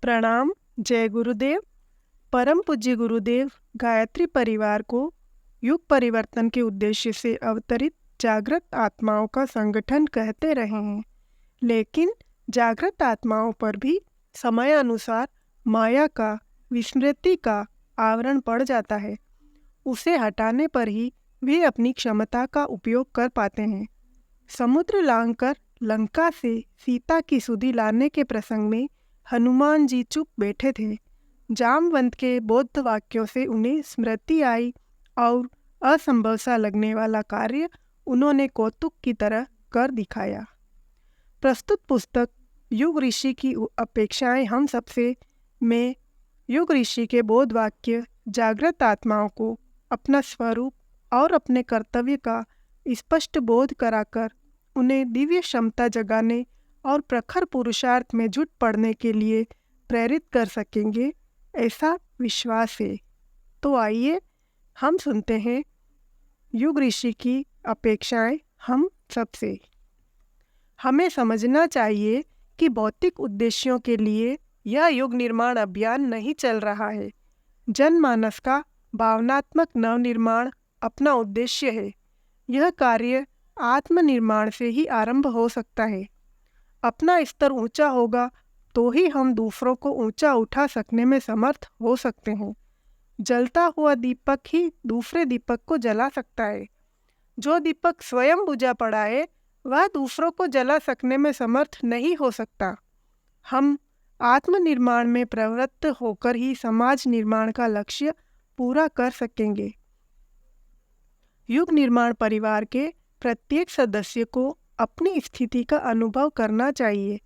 प्रणाम। जय गुरुदेव। परम पूज्य गुरुदेव गायत्री परिवार को युग परिवर्तन के उद्देश्य से अवतरित जागृत आत्माओं का संगठन कहते रहे हैं, लेकिन जागृत आत्माओं पर भी समय अनुसार माया का, विस्मृति का आवरण पड़ जाता है। उसे हटाने पर ही वे अपनी क्षमता का उपयोग कर पाते हैं। समुद्र लांघकर लंका से सीता की सुधि लाने के प्रसंग में हनुमान जी चुप बैठे थे। जामवंत के बौद्ध वाक्यों से उन्हें स्मृति आई और असंभव सा लगने वाला कार्य उन्होंने कौतुक की तरह कर दिखाया। प्रस्तुत पुस्तक युग ऋषि की अपेक्षाएं हम सबसे में युग ऋषि के बोध वाक्य जागृत आत्माओं को अपना स्वरूप और अपने कर्तव्य का स्पष्ट बोध कराकर उन्हें दिव्य क्षमता जगाने और प्रखर पुरुषार्थ में जुट पड़ने के लिए प्रेरित कर सकेंगे, ऐसा विश्वास है। तो आइए हम सुनते हैं युग ऋषि की अपेक्षाएं हम सबसे। हमें समझना चाहिए कि भौतिक उद्देश्यों के लिए यह युग निर्माण अभियान नहीं चल रहा है। जनमानस का भावनात्मक नवनिर्माण अपना उद्देश्य है। यह कार्य आत्मनिर्माण से ही आरंभ हो सकता है। अपना स्तर ऊंचा होगा तो ही हम दूसरों को ऊंचा उठा सकने में समर्थ हो सकते हैं। जलता हुआ दीपक ही दूसरे दीपक को जला सकता है। जो दीपक स्वयं बुझा पड़ा है वह दूसरों को जला सकने में समर्थ नहीं हो सकता। हम आत्मनिर्माण में प्रवृत्त होकर ही समाज निर्माण का लक्ष्य पूरा कर सकेंगे। युग निर्माण परिवार के प्रत्येक सदस्य को अपनी स्थिति का अनुभव करना चाहिए।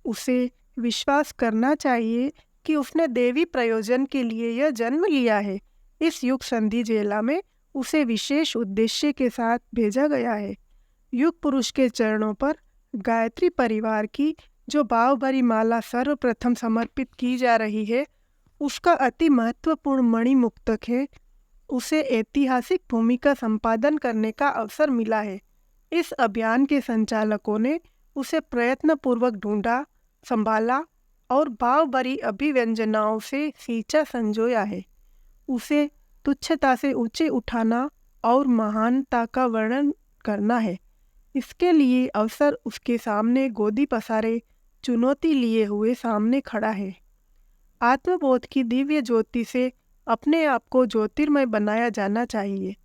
उसे विश्वास करना चाहिए कि उसने देवी प्रयोजन के लिए यह जन्म लिया है। इस युग संधि जेला में उसे विशेष उद्देश्य के साथ भेजा गया है। युग पुरुष के चरणों पर गायत्री परिवार की जो भाव भरी माला सर्वप्रथम समर्पित की जा रही है, उसका अति महत्वपूर्ण मणिमुक्तक है। उसे ऐतिहासिक भूमिका संपादन करने का अवसर मिला है। इस अभियान के संचालकों ने उसे प्रयत्नपूर्वक ढूंढा, संभाला और भाव भरी अभिव्यंजनाओं से सींचा संजोया है। उसे तुच्छता से ऊंचे उठाना और महानता का वर्णन करना है। इसके लिए अवसर उसके सामने गोदी पसारे चुनौती लिए हुए सामने खड़ा है। आत्मबोध की दिव्य ज्योति से अपने आप को ज्योतिर्मय बनाया जाना चाहिए।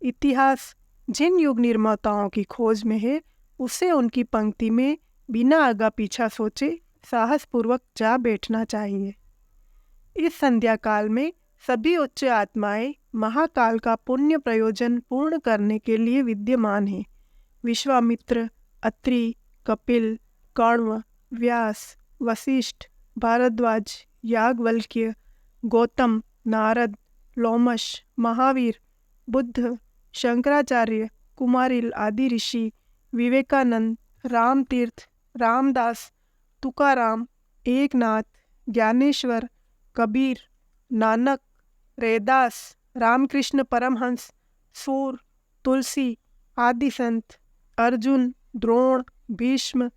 इतिहास जिन युग निर्माताओं की खोज में है, उसे उनकी पंक्ति में बिना आगा पीछा सोचे साहसपूर्वक जा बैठना चाहिए। इस संध्या काल में सभी उच्च आत्माएं महाकाल का पुण्य प्रयोजन पूर्ण करने के लिए विद्यमान हैं। विश्वामित्र, अत्रि, कपिल, कण्व, व्यास, वशिष्ठ, भारद्वाज, याज्ञवल्क्य, गौतम, नारद, लोमश, महावीर, बुद्ध, शंकराचार्य, कुमारिल आदि ऋषि, विवेकानंद, रामतीर्थ, रामदास, तुकाराम, एकनाथ, ज्ञानेश्वर, कबीर, नानक, रैदास, रामकृष्ण परमहंस, सूर, तुलसी आदि संत, अर्जुन, द्रोण, भीष्म,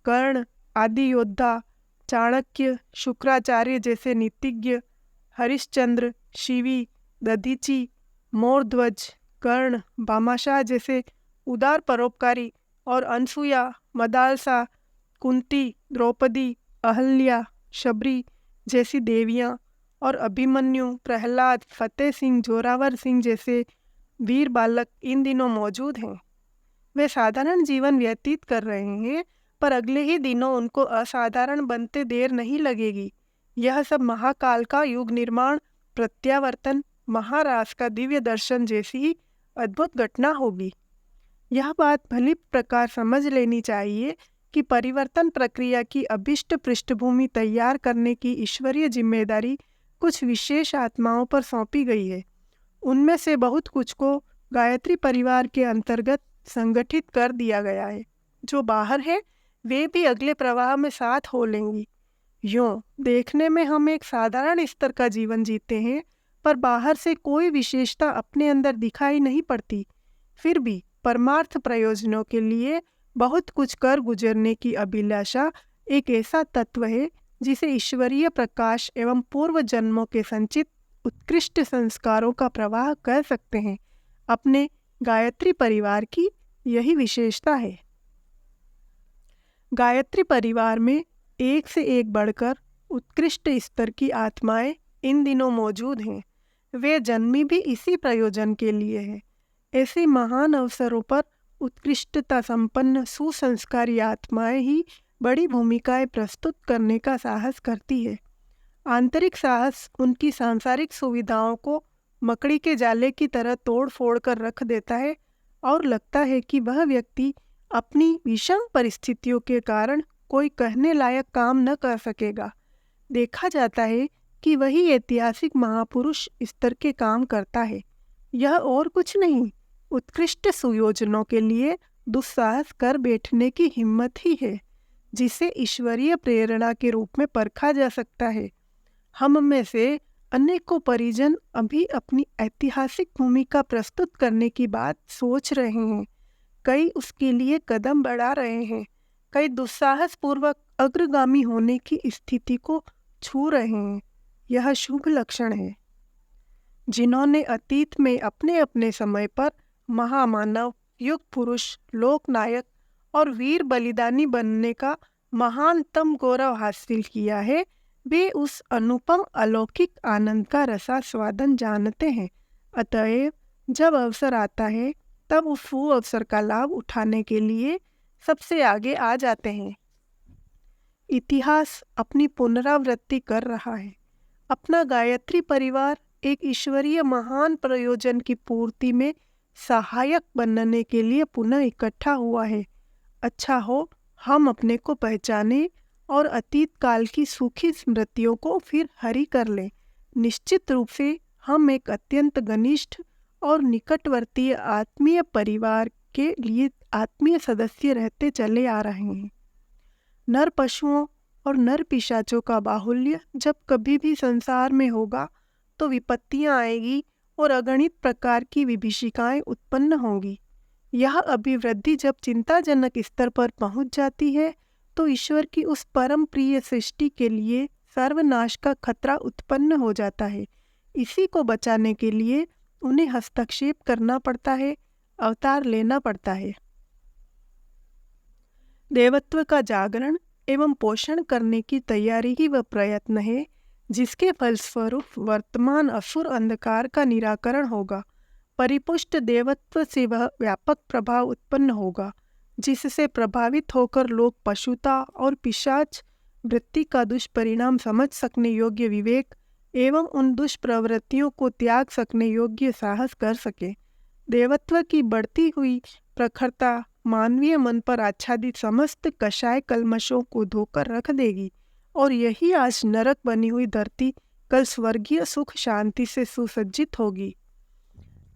कर्ण आदि योद्धा, चाणक्य, शुक्राचार्य जैसे नीतिज्ञ, हरिश्चंद्र, शिवी, दधीची, मोरध्वज, कर्ण, भामाशाह जैसे उदार परोपकारी और अनसुया, मदालसा, कुंती, द्रौपदी, अहल्या, शबरी जैसी देवियाँ और अभिमन्यु, प्रहलाद, फतेह सिंह, जोरावर सिंह जैसे वीर बालक इन दिनों मौजूद हैं। वे साधारण जीवन व्यतीत कर रहे हैं, पर अगले ही दिनों उनको असाधारण बनते देर नहीं लगेगी। यह सब महाकाल का युग निर्माण, प्रत्यावर्तन, महारास का दिव्य दर्शन जैसी ही अद्भुत घटना होगी। यह बात भली प्रकार समझ लेनी चाहिए कि परिवर्तन प्रक्रिया की अभिष्ट पृष्ठभूमि तैयार करने की ईश्वरीय जिम्मेदारी कुछ विशेष आत्माओं पर सौंपी गई है। उनमें से बहुत कुछ को गायत्री परिवार के अंतर्गत संगठित कर दिया गया है। जो बाहर है वे भी अगले प्रवाह में साथ हो लेंगी। यूँ देखने में हम एक साधारण स्तर का जीवन जीते हैं, पर बाहर से कोई विशेषता अपने अंदर दिखाई नहीं पड़ती। फिर भी परमार्थ प्रयोजनों के लिए बहुत कुछ कर गुजरने की अभिलाषा एक ऐसा तत्व है जिसे ईश्वरीय प्रकाश एवं पूर्व जन्मों के संचित उत्कृष्ट संस्कारों का प्रवाह कह सकते हैं। अपने गायत्री परिवार की यही विशेषता है। गायत्री परिवार में एक से एक बढ़कर उत्कृष्ट स्तर की आत्माएं इन दिनों मौजूद हैं। वे जन्मी भी इसी प्रयोजन के लिए है। ऐसे महान अवसरों पर उत्कृष्टता संपन्न सुसंस्कारी आत्माएं ही बड़ी भूमिकाएं प्रस्तुत करने का साहस करती है। आंतरिक साहस उनकी सांसारिक सुविधाओं को मकड़ी के जाले की तरह तोड़ फोड़ कर रख देता है और लगता है कि वह व्यक्ति अपनी विषम परिस्थितियों के कारण कोई कहने लायक काम न कर सकेगा। देखा जाता है कि वही ऐतिहासिक महापुरुष स्तर के काम करता है। यह और कुछ नहीं, उत्कृष्ट सुयोजनों के लिए दुस्साहस कर बैठने की हिम्मत ही है, जिसे ईश्वरीय प्रेरणा के रूप में परखा जा सकता है। हम में से अनेकों परिजन अभी अपनी ऐतिहासिक भूमिका प्रस्तुत करने की बात सोच रहे हैं। कई उसके लिए कदम बढ़ा रहे हैं। कई दुस्साहस पूर्वक अग्रगामी होने की स्थिति को छू रहे हैं। यह शुभ लक्षण है। जिन्होंने अतीत में अपने अपने समय पर महामानव, युग पुरुष, लोकनायक और वीर बलिदानी बनने का महानतम गौरव हासिल किया है, वे उस अनुपम अलौकिक आनंद का रसास्वादन जानते हैं। अतएव जब अवसर आता है तब उस अवसर का लाभ उठाने के लिए सबसे आगे आ जाते हैं। इतिहास अपनी पुनरावृत्ति कर रहा है। अपना गायत्री परिवार एक ईश्वरीय महान प्रयोजन की पूर्ति में सहायक बनने के लिए पुनः इकट्ठा हुआ है। अच्छा हो हम अपने को पहचाने और अतीत काल की सूखी स्मृतियों को फिर हरी कर लें। निश्चित रूप से हम एक अत्यंत घनिष्ठ और निकटवर्तीय आत्मीय परिवार के लिए आत्मीय सदस्य रहते चले आ रहे हैं। नर पशुओं और नर पिशाचों का बाहुल्य जब कभी भी संसार में होगा तो विपत्तियां आएगी और अगणित प्रकार की विभीषिकाएं उत्पन्न होंगी। यह अभिवृद्धि जब चिंताजनक स्तर पर पहुंच जाती है तो ईश्वर की उस परम प्रिय सृष्टि के लिए सर्वनाश का खतरा उत्पन्न हो जाता है। इसी को बचाने के लिए उन्हें हस्तक्षेप करना पड़ता है, अवतार लेना पड़ता है। देवत्व का जागरण एवं पोषण करने की तैयारी ही वह प्रयत्न है जिसके फलस्वरूप वर्तमान असुर अंधकार का निराकरण होगा। परिपुष्ट देवत्व से वह व्यापक प्रभाव उत्पन्न होगा जिससे प्रभावित होकर लोग पशुता और पिशाच वृत्ति का दुष्परिणाम समझ सकने योग्य विवेक एवं उन दुष्प्रवृत्तियों को त्याग सकने योग्य साहस कर सके। देवत्व की बढ़ती हुई प्रखरता मानवीय मन पर आच्छादित समस्त कषाय कल्मशों को धोकर रख देगी और यही आज नरक बनी हुई धरती कल स्वर्गीय सुख शांति से सुसज्जित होगी।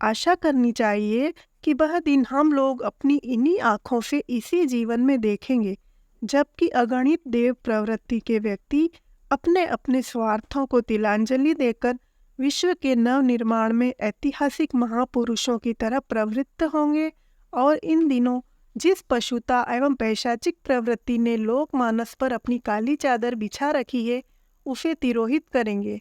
आशा करनी चाहिए कि वह दिन हम लोग अपनी इन्हीं आँखों से इसी जीवन में देखेंगे जबकि अगणित देव प्रवृत्ति के व्यक्ति अपने अपने स्वार्थों को तिलांजलि देकर विश्व के नव निर्माण में ऐतिहासिक महापुरुषों की तरह प्रवृत्त होंगे और इन दिनों जिस पशुता एवं पैशाचिक प्रवृत्ति ने लोकमानस पर अपनी काली चादर बिछा रखी है उसे तिरोहित करेंगे।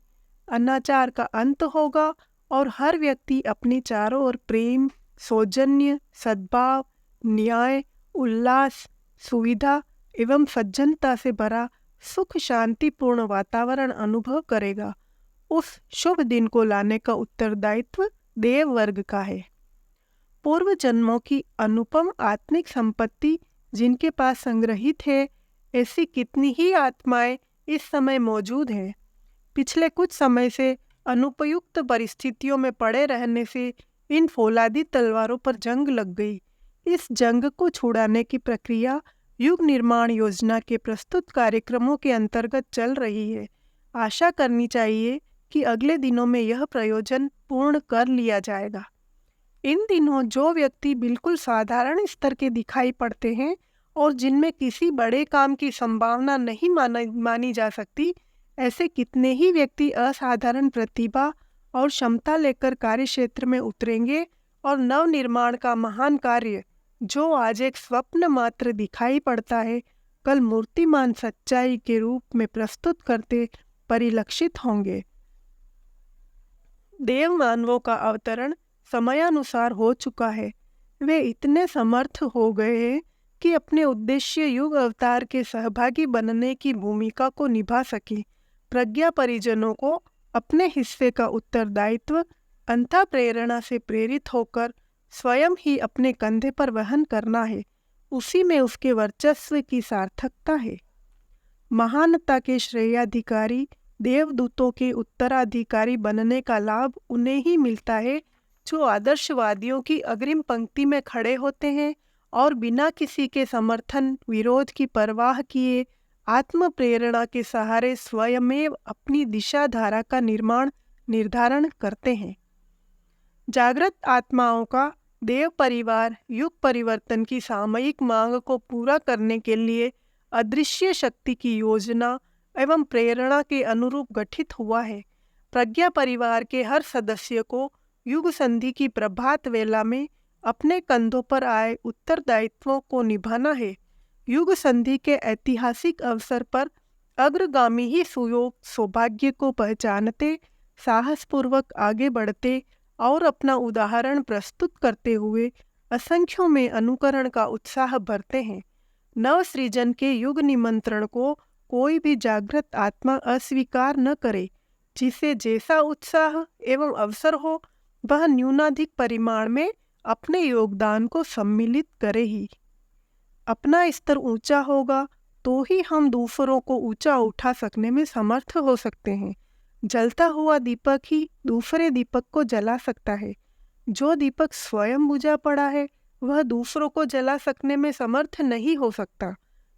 अनाचार का अंत होगा और हर व्यक्ति अपने चारों ओर प्रेम, सौजन्य, सद्भाव, न्याय, उल्लास, सुविधा एवं सज्जनता से भरा सुख शांतिपूर्ण वातावरण अनुभव करेगा। उस शुभ दिन को लाने का उत्तरदायित्व देव वर्ग का है। पूर्व जन्मों की अनुपम आत्मिक संपत्ति जिनके पास संग्रहित है, ऐसी कितनी ही आत्माएं इस समय मौजूद हैं। पिछले कुछ समय से अनुपयुक्त परिस्थितियों में पड़े रहने से इन फौलादी तलवारों पर जंग लग गई। इस जंग को छुड़ाने की प्रक्रिया युग निर्माण योजना के प्रस्तुत कार्यक्रमों के अंतर्गत चल रही है। आशा करनी चाहिए कि अगले दिनों में यह प्रयोजन पूर्ण कर लिया जाएगा। इन दिनों जो व्यक्ति बिल्कुल साधारण स्तर के दिखाई पड़ते हैं और जिनमें किसी बड़े काम की संभावना नहीं मानी जा सकती, ऐसे कितने ही व्यक्ति असाधारण प्रतिभा और क्षमता लेकर कार्यक्षेत्र में उतरेंगे और नव निर्माण का महान कार्य जो आज एक स्वप्न मात्र दिखाई पड़ता है, कल मूर्तिमान सच्चाई के रूप में प्रस्तुत करते परिलक्षित होंगे। देव मानवों का अवतरण समयानुसार हो चुका है। वे इतने समर्थ हो गए हैं कि अपने उद्देश्य युग अवतार के सहभागी बनने की भूमिका को निभा सके। प्रज्ञा परिजनों को अपने हिस्से का उत्तरदायित्व अंतः प्रेरणा से प्रेरित होकर स्वयं ही अपने कंधे पर वहन करना है। उसी में उसके वर्चस्व की सार्थकता है। महानता के श्रेयाधिकारी देवदूतों के उत्तराधिकारी बनने का लाभ उन्हें ही मिलता है जो आदर्शवादियों की अग्रिम पंक्ति में खड़े होते हैं और बिना किसी के समर्थन विरोध की परवाह किए आत्म प्रेरणा के सहारे स्वयमेव अपनी दिशा धारा का निर्धारण करते हैं। जागृत आत्माओं का देव परिवार युग परिवर्तन की सामयिक मांग को पूरा करने के लिए अदृश्य शक्ति की योजना एवं प्रेरणा के अनुरूप गठित हुआ है। प्रज्ञा परिवार के हर सदस्य को युग संधि की प्रभात वेला में अपने कंधों पर आए उत्तरदायित्वों को निभाना है। युग संधि के ऐतिहासिक अवसर पर अग्रगामी ही सुयोग सौभाग्य को पहचानते, साहसपूर्वक आगे बढ़ते और अपना उदाहरण प्रस्तुत करते हुए असंख्यों में अनुकरण का उत्साह भरते हैं। नव सृजन के युग निमंत्रण को कोई भी जागृत आत्मा अस्वीकार न करे। जिसे जैसा उत्साह एवं अवसर हो वह न्यूनाधिक परिमाण में अपने योगदान को सम्मिलित करे ही। अपना स्तर ऊंचा होगा तो ही हम दूसरों को ऊंचा उठा सकने में समर्थ हो सकते हैं। जलता हुआ दीपक ही दूसरे दीपक को जला सकता है। जो दीपक स्वयं बुझा पड़ा है वह दूसरों को जला सकने में समर्थ नहीं हो सकता।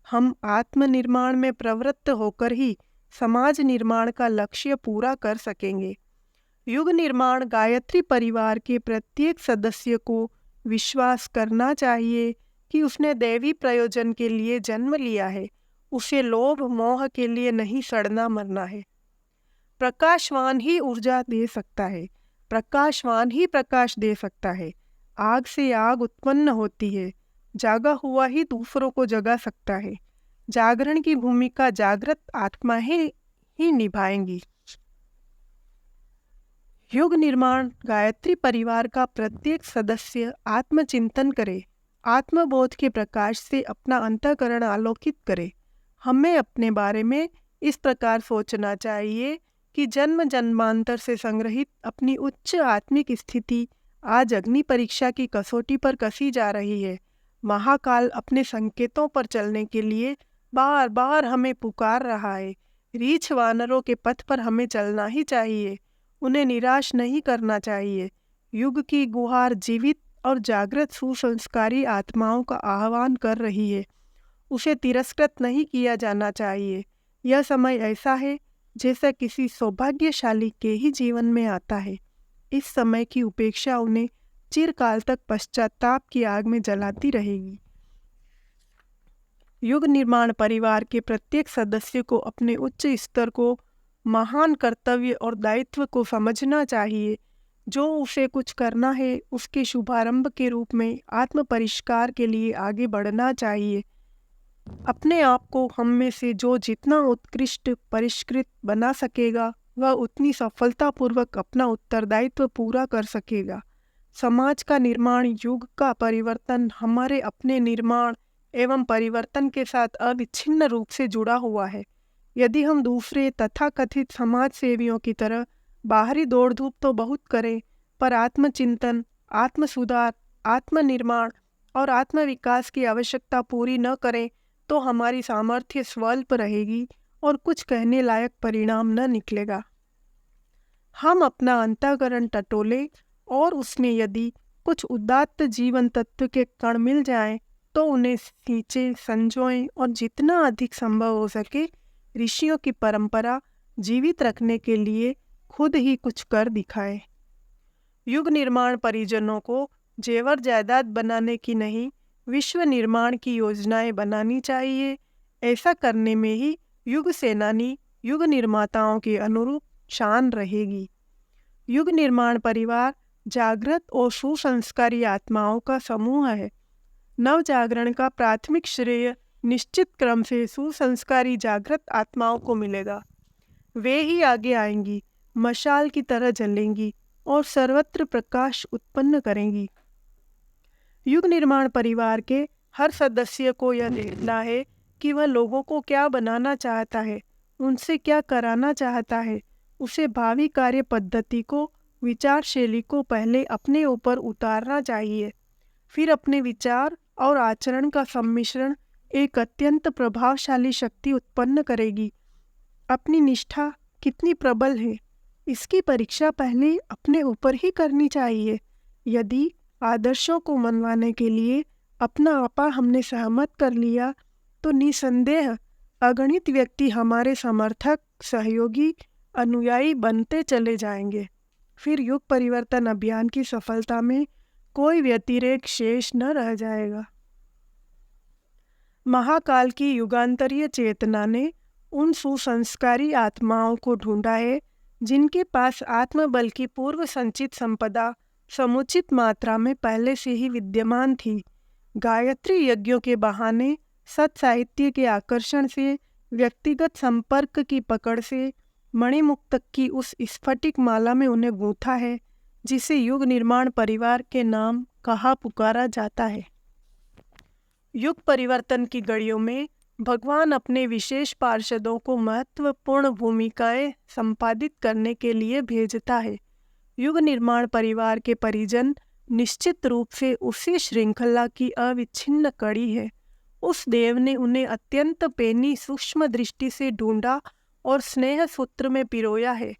हम आत्मनिर्माण में प्रवृत्त होकर ही समाज निर्माण का लक्ष्य पूरा कर सकेंगे। युग निर्माण गायत्री परिवार के प्रत्येक सदस्य को विश्वास करना चाहिए कि उसने दैवी प्रयोजन के लिए जन्म लिया है। उसे लोभ मोह के लिए नहीं सड़ना मरना है। प्रकाशवान ही ऊर्जा दे सकता है। प्रकाशवान ही प्रकाश दे सकता है। आग से आग उत्पन्न होती है। जागा हुआ ही दूसरों को जगा सकता है। जागरण की भूमिका जागृत आत्मा ही निभाएंगी। युग निर्माण गायत्री परिवार का प्रत्येक सदस्य आत्मचिंतन करे, आत्मबोध के प्रकाश से अपना अंतःकरण आलोकित करे। हमें अपने बारे में इस प्रकार सोचना चाहिए कि जन्म जन्मांतर से संग्रहित अपनी उच्च आत्मिक स्थिति आज अग्नि परीक्षा की कसौटी पर कसी जा रही है। महाकाल अपने संकेतों पर चलने के लिए बार बार हमें पुकार रहा है। रीछ वानरों के पथ पर हमें चलना ही चाहिए। उन्हें निराश नहीं करना चाहिए। युग की गुहार जीवित और जागृत सुसंस्कारी आत्माओं का आह्वान कर रही है। उसे तिरस्कृत नहीं किया जाना चाहिए। यह समय ऐसा है जैसा किसी सौभाग्यशाली के ही जीवन में आता है। इस समय की उपेक्षा उन्हें चिरकाल तक पश्चाताप की आग में जलाती रहेगी। युग निर्माण परिवार के प्रत्येक सदस्य को अपने उच्च स्तर को, महान कर्तव्य और दायित्व को समझना चाहिए। जो उसे कुछ करना है उसके शुभारंभ के रूप में आत्म परिष्कार के लिए आगे बढ़ना चाहिए। अपने आप को हम में से जो जितना उत्कृष्ट परिष्कृत बना सकेगा वह उतनी सफलतापूर्वक अपना उत्तरदायित्व पूरा कर सकेगा। समाज का निर्माण, युग का परिवर्तन हमारे अपने निर्माण एवं परिवर्तन के साथ अविच्छिन्न रूप से जुड़ा हुआ है। यदि हम दूसरे तथाकथित समाज सेवियों की तरह बाहरी दौड़ धूप तो बहुत करें, पर आत्मचिंतन, आत्म सुधार, आत्मनिर्माण और आत्मविकास की आवश्यकता पूरी न करें तो हमारी सामर्थ्य स्वल्प रहेगी और कुछ कहने लायक परिणाम न निकलेगा। हम अपना अंतःकरण टटोले और उसमें यदि कुछ उदात्त जीवन तत्व के कण मिल जाएं तो उन्हें सींचे, संजोएं और जितना अधिक संभव हो सके ऋषियों की परंपरा जीवित रखने के लिए खुद ही कुछ कर दिखाए। युग निर्माण परिजनों को जेवर जायदाद बनाने की नहीं, विश्व निर्माण की योजनाएं बनानी चाहिए। ऐसा करने में ही युग सेनानी युग निर्माताओं के अनुरूप शान रहेगी। युग निर्माण परिवार जागृत और सुसंस्कारी आत्माओं का समूह है। नव जागरण का प्राथमिक श्रेय निश्चित क्रम से सुसंस्कारी जागृत आत्माओं को मिलेगा। वे ही आगे आएंगी, मशाल की तरह जलेंगी और सर्वत्र प्रकाश उत्पन्न करेंगी। युग निर्माण परिवार के हर सदस्य को यह देखना है कि वह लोगों को क्या बनाना चाहता है, उनसे क्या कराना चाहता है। उसे भावी कार्य पद्धति को, विचार शैली को पहले अपने ऊपर उतारना चाहिए। फिर अपने विचार और आचरण का सम्मिश्रण एक अत्यंत प्रभावशाली शक्ति उत्पन्न करेगी। अपनी निष्ठा कितनी प्रबल है, इसकी परीक्षा पहले अपने ऊपर ही करनी चाहिए। यदि आदर्शों को मनवाने के लिए अपना आपा हमने सहमत कर लिया तो निसंदेह अगणित व्यक्ति हमारे समर्थक, सहयोगी, अनुयायी बनते चले जाएंगे। फिर युग परिवर्तन अभियान की सफलता में कोई व्यतिरेक शेष न रह जाएगा। महाकाल की युगांतरीय चेतना ने उन सुसंस्कारी आत्माओं को ढूंढा है जिनके पास आत्मबल की पूर्व संचित संपदा समुचित मात्रा में पहले से ही विद्यमान थी। गायत्री यज्ञों के बहाने, सत साहित्य के आकर्षण से, व्यक्तिगत संपर्क की पकड़ से मणिमुक्तक की उस स्फटिक माला में उन्हें गूंथा है जिसे युग निर्माण परिवार के नाम कहा पुकारा जाता है। युग परिवर्तन की घड़ियों में भगवान अपने विशेष पार्षदों को महत्वपूर्ण भूमिकाएं संपादित करने के लिए भेजता है। युग निर्माण परिवार के परिजन निश्चित रूप से उसी श्रृंखला की अविच्छिन्न कड़ी है। उस देव ने उन्हें अत्यंत पैनी सूक्ष्म दृष्टि से ढूंढा और स्नेह सूत्र में पिरोया है।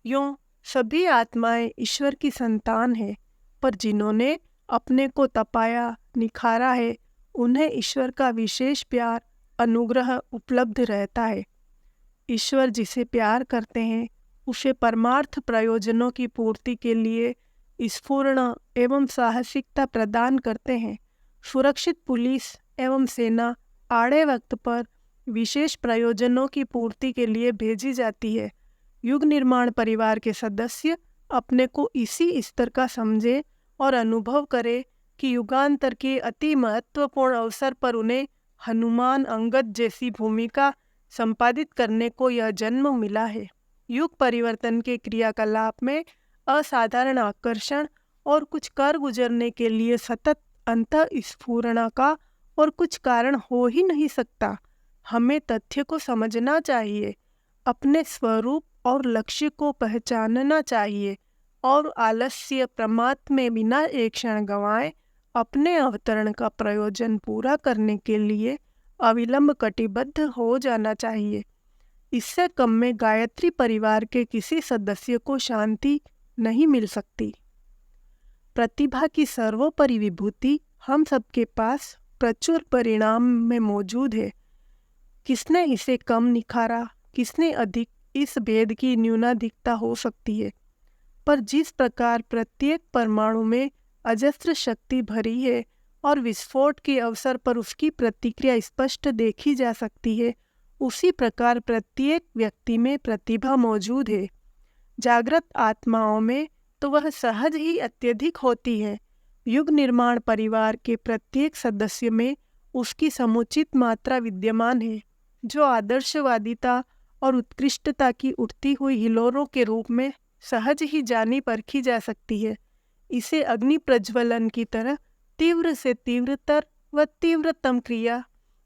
यूं सभी आत्माएं ईश्वर की संतान है, पर जिन्होंने अपने को तपाया, निखारा है, उन्हें ईश्वर का विशेष प्यार, अनुग्रह उपलब्ध रहता है। ईश्वर जिसे प्यार करते हैं उसे परमार्थ प्रयोजनों की पूर्ति के लिए स्फूर्ण एवं साहसिकता प्रदान करते हैं। सुरक्षित पुलिस एवं सेना आड़े वक्त पर विशेष प्रयोजनों की पूर्ति के लिए भेजी जाती है। युग निर्माण परिवार के सदस्य अपने को इसी स्तर का समझे और अनुभव करे कि युगांतर के अति महत्वपूर्ण अवसर पर उन्हें हनुमान अंगद जैसी भूमिका संपादित करने को यह जन्म मिला है। युग परिवर्तन के क्रियाकलाप में असाधारण आकर्षण और कुछ कर गुजरने के लिए सतत अंतःस्फुरणा का और कुछ कारण हो ही नहीं सकता। हमें तथ्य को समझना चाहिए, अपने स्वरूप और लक्ष्य को पहचानना चाहिए और आलस्य प्रमाद में बिना एक क्षण गंवाए अपने अवतरण का प्रयोजन पूरा करने के लिए अविलंब कटिबद्ध हो जाना चाहिए। इससे कम में गायत्री परिवार के किसी सदस्य को शांति नहीं मिल सकती। प्रतिभा की सर्वोपरि विभूति हम सबके पास प्रचुर परिणाम में मौजूद है। किसने इसे कम निखारा, किसने अधिक, इस भेद की न्यूनाधिकता हो सकती है, पर जिस प्रकार प्रत्येक परमाणु में अजस्र शक्ति भरी है और विस्फोट के अवसर पर उसकी प्रतिक्रिया स्पष्ट देखी जा सकती है, उसी प्रकार प्रत्येक व्यक्ति में प्रतिभा मौजूद है। जागृत आत्माओं में तो वह सहज ही अत्यधिक होती है। युग निर्माण परिवार के प्रत्येक सदस्य में उसकी समुचित मात्रा विद्यमान है, जो आदर्शवादिता और उत्कृष्टता की उठती हुई हिलोरों के रूप में सहज ही जानी परखी जा सकती है। इसे अग्नि प्रज्वलन की तरह तीव्र से तीव्रतर व तीव्रतम क्रिया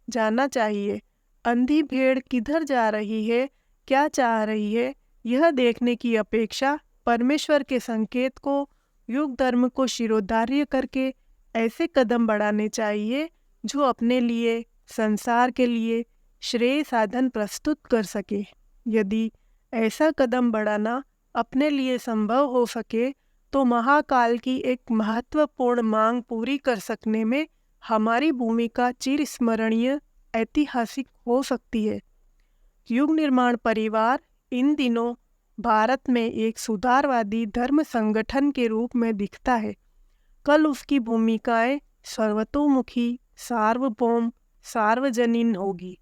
जाना चाहिए। अंधी भेड़ किधर जा रही है, क्या चाह रही है, यह देखने की अपेक्षा परमेश्वर के संकेत को, युग धर्म को शिरोधार्य करके ऐसे कदम बढ़ाने चाहिए जो अपने लिए, संसार के लिए श्रेय साधन प्रस्तुत कर सके। यदि ऐसा कदम बढ़ाना अपने लिए संभव हो सके तो महाकाल की एक महत्वपूर्ण मांग पूरी कर सकने में हमारी भूमिका चिरस्मरणीय, ऐतिहासिक हो सकती है। युग निर्माण परिवार इन दिनों भारत में एक सुधारवादी धर्म संगठन के रूप में दिखता है। कल उसकी भूमिकाएं सर्वतोमुखी, सार्वभौम, सार्वजनीन होगी।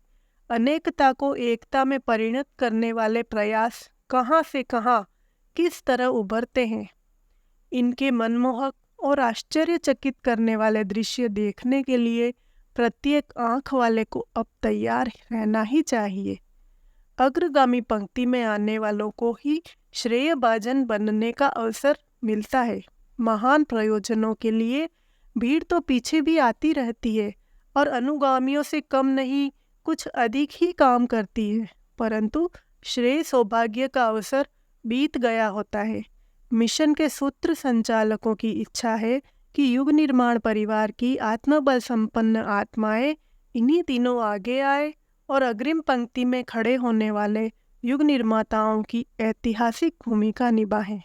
अनेकता को एकता में परिणत करने वाले प्रयास कहाँ से कहाँ, किस तरह उभरते हैं। इनके मनमोहक और आश्चर्यचकित करने वाले दृश्य देखने के लिए प्रत्येक आँख वाले को अब तैयार रहना ही चाहिए। अग्रगामी पंक्ति में आने वालों को ही श्रेयभाजन बनने का अवसर मिलता है। महान प्रयोजनों के लिए भीड़ तो पीछे भी आती रहती है और अनुगामियों से कम नहीं, कुछ अधिक ही काम करती है, परंतु श्रेय सौभाग्य का अवसर बीत गया होता है। मिशन के सूत्र संचालकों की इच्छा है कि युग निर्माण परिवार की आत्मबल संपन्न आत्माएं इन्हीं दिनों आगे आए और अग्रिम पंक्ति में खड़े होने वाले युग निर्माताओं की ऐतिहासिक भूमिका निभाएं।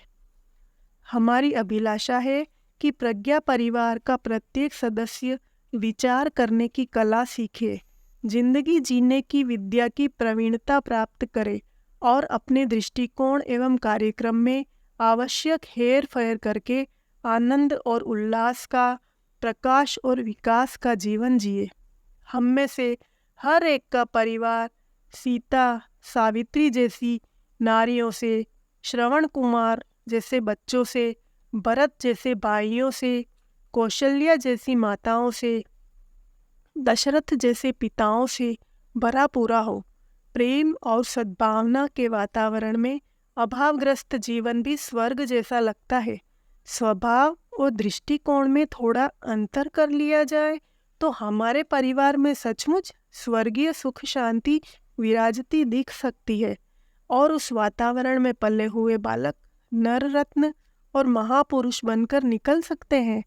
हमारी अभिलाषा है कि प्रज्ञा परिवार का प्रत्येक सदस्य विचार करने की कला सीखे, जिंदगी जीने की विद्या की प्रवीणता प्राप्त करे और अपने दृष्टिकोण एवं कार्यक्रम में आवश्यक हेर फेर करके आनंद और उल्लास का, प्रकाश और विकास का जीवन जिए। हम में से हर एक का परिवार सीता, सावित्री जैसी नारियों से, श्रवण कुमार जैसे बच्चों से, भरत जैसे भाइयों से, कौशल्या जैसी माताओं से, दशरथ जैसे पिताओं से भरा पूरा हो। प्रेम और सद्भावना के वातावरण में अभावग्रस्त जीवन भी स्वर्ग जैसा लगता है। स्वभाव और दृष्टिकोण में थोड़ा अंतर कर लिया जाए तो हमारे परिवार में सचमुच स्वर्गीय सुख शांति विराजती दिख सकती है और उस वातावरण में पले हुए बालक नर रत्न और महापुरुष बनकर निकल सकते हैं।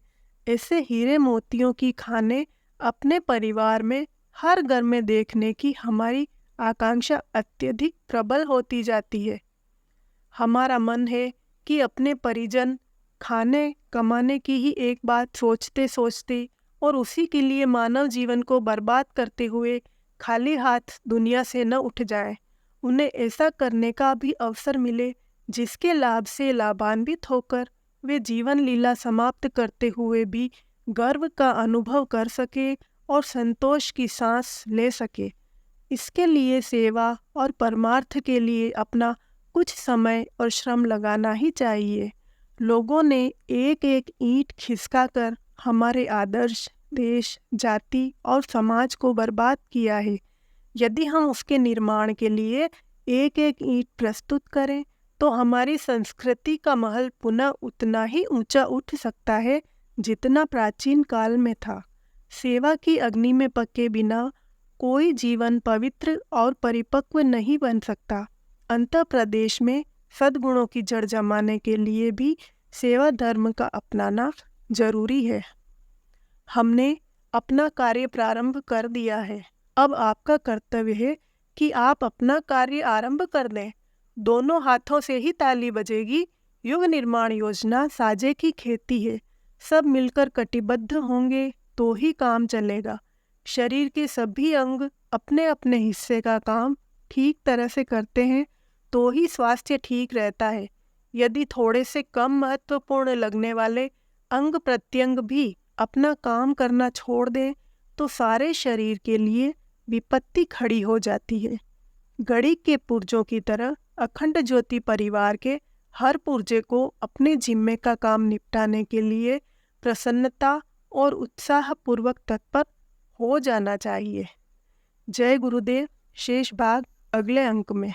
ऐसे हीरे मोतियों की खाने अपने परिवार में हर घर में देखने की हमारी आकांक्षा अत्यधिक प्रबल होती जाती है। हमारा मन है कि अपने परिजन खाने कमाने की ही एक बात सोचते सोचते और उसी के लिए मानव जीवन को बर्बाद करते हुए खाली हाथ दुनिया से न उठ जाए। उन्हें ऐसा करने का भी अवसर मिले जिसके लाभ से लाभान्वित होकर वे जीवन लीला समाप्त करते हुए भी गर्व का अनुभव कर सके और संतोष की सांस ले सके। इसके लिए सेवा और परमार्थ के लिए अपना कुछ समय और श्रम लगाना ही चाहिए। लोगों ने एक एक ईंट खिसका कर हमारे आदर्श, देश, जाति और समाज को बर्बाद किया है। यदि हम उसके निर्माण के लिए एक एक ईंट प्रस्तुत करें तो हमारी संस्कृति का महल पुनः उतना ही ऊंचा उठ सकता है जितना प्राचीन काल में था। सेवा की अग्नि में पके बिना कोई जीवन पवित्र और परिपक्व नहीं बन सकता। अंतः प्रदेश में सद्गुणों की जड़ जमाने के लिए भी सेवा धर्म का अपनाना जरूरी है। हमने अपना कार्य प्रारंभ कर दिया है। अब आपका कर्तव्य है कि आप अपना कार्य आरंभ कर दें। दोनों हाथों से ही ताली बजेगी। युग निर्माण योजना साझे की खेती है। सब मिलकर कटिबद्ध होंगे तो ही काम चलेगा। शरीर के सभी अंग अपने अपने हिस्से का काम ठीक तरह से करते हैं तो ही स्वास्थ्य ठीक रहता है। यदि थोड़े से कम महत्वपूर्ण लगने वाले अंग प्रत्यंग भी अपना काम करना छोड़ दें तो सारे शरीर के लिए विपत्ति खड़ी हो जाती है। घड़ी के पुर्जों की तरह अखंड ज्योति परिवार के हर पुर्जे को अपने जिम्मे का काम निपटाने के लिए प्रसन्नता और उत्साहपूर्वक तत्पर हो जाना चाहिए। जय गुरुदेव। शेष भाग अगले अंक में।